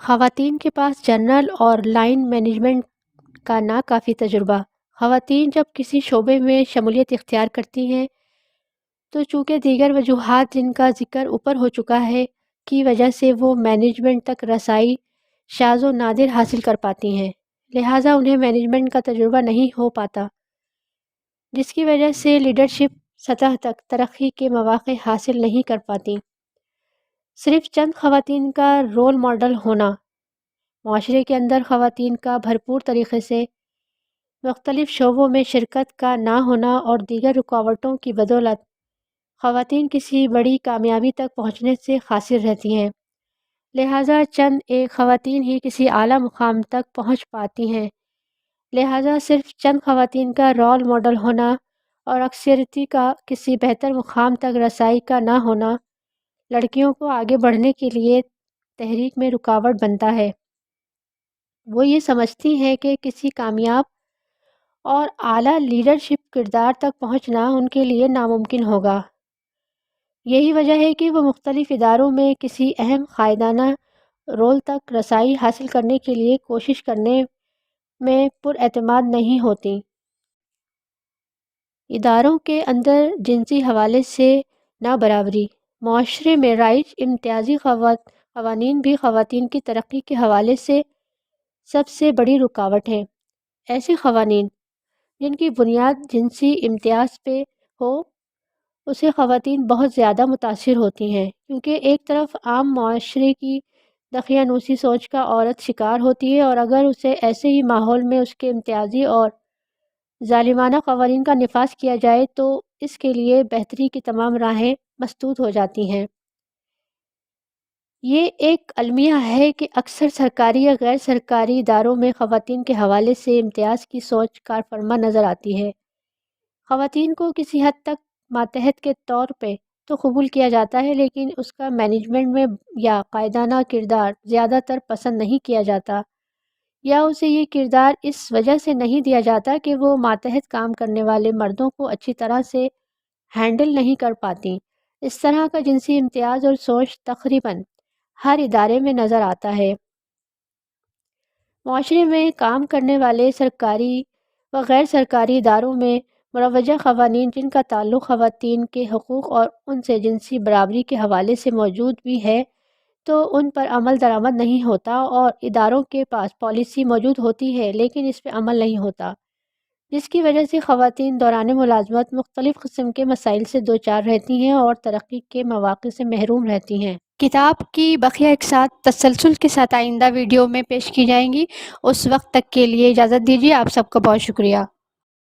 خواتین کے پاس جنرل اور لائن مینجمنٹ کا ناکافی تجربہ۔ خواتین جب کسی شعبے میں شمولیت اختیار کرتی ہیں تو چونکہ دیگر وجوہات جن کا ذکر اوپر ہو چکا ہے کی وجہ سے وہ مینجمنٹ تک رسائی شاذ و نادر حاصل کر پاتی ہیں، لہٰذا انہیں مینجمنٹ کا تجربہ نہیں ہو پاتا، جس کی وجہ سے لیڈرشپ سطح تک ترقی کے مواقع حاصل نہیں کر پاتی۔ صرف چند خواتین کا رول ماڈل ہونا، معاشرے کے اندر خواتین کا بھرپور طریقے سے مختلف شعبوں میں شرکت کا نہ ہونا اور دیگر رکاوٹوں کی بدولت خواتین کسی بڑی کامیابی تک پہنچنے سے قاصر رہتی ہیں، لہٰذا چند ایک خواتین ہی کسی اعلیٰ مقام تک پہنچ پاتی ہیں۔ لہٰذا صرف چند خواتین کا رول ماڈل ہونا اور اکثریتی کا کسی بہتر مقام تک رسائی کا نہ ہونا لڑکیوں کو آگے بڑھنے کے لیے تحریک میں رکاوٹ بنتا ہے۔ وہ یہ سمجھتی ہیں کہ کسی کامیاب اور اعلیٰ لیڈرشپ کردار تک پہنچنا ان کے لیے ناممکن ہوگا۔ یہی وجہ ہے کہ وہ مختلف اداروں میں کسی اہم قائدانہ رول تک رسائی حاصل کرنے کے لیے کوشش کرنے میں پراعتماد نہیں ہوتیں۔ اداروں کے اندر جنسی حوالے سے نابرابری، معاشرے میں رائج امتیازی قوانین بھی خواتین کی ترقی کے حوالے سے سب سے بڑی رکاوٹ ہیں۔ ایسے قوانین جن کی بنیاد جنسی امتیاز پہ ہو اسے خواتین بہت زیادہ متاثر ہوتی ہیں، کیونکہ ایک طرف عام معاشرے کی دقیانوسی سوچ کا عورت شکار ہوتی ہے اور اگر اسے ایسے ہی ماحول میں اس کے امتیازی اور ظالمانہ قوانین کا نفاذ کیا جائے تو اس کے لیے بہتری کی تمام راہیں مسدود ہو جاتی ہیں۔ یہ ایک المیہ ہے کہ اکثر سرکاری یا غیر سرکاری اداروں میں خواتین کے حوالے سے امتیاز کی سوچ کارفرما نظر آتی ہے۔ خواتین کو کسی حد تک ماتحت کے طور پہ تو قبول کیا جاتا ہے، لیکن اس کا مینجمنٹ میں یا قائدانہ کردار زیادہ تر پسند نہیں کیا جاتا، یا اسے یہ کردار اس وجہ سے نہیں دیا جاتا کہ وہ ماتحت کام کرنے والے مردوں کو اچھی طرح سے ہینڈل نہیں کر پاتی۔ اس طرح کا جنسی امتیاز اور سوچ تقریباً ہر ادارے میں نظر آتا ہے۔ معاشرے میں کام کرنے والے سرکاری و غیر سرکاری اداروں میں مروجہ قوانین جن کا تعلق خواتین کے حقوق اور ان سے جنسی برابری کے حوالے سے موجود بھی ہے تو ان پر عمل درآمد نہیں ہوتا، اور اداروں کے پاس پالیسی موجود ہوتی ہے لیکن اس پہ عمل نہیں ہوتا، جس کی وجہ سے خواتین دوران ملازمت مختلف قسم کے مسائل سے دوچار رہتی ہیں اور ترقی کے مواقع سے محروم رہتی ہیں۔ کتاب کی بقیہ اقساط تسلسل کے ساتھ آئندہ ویڈیو میں پیش کی جائیں گی۔ اس وقت تک کے لیے اجازت دیجیے۔ آپ سب کا بہت شکریہ۔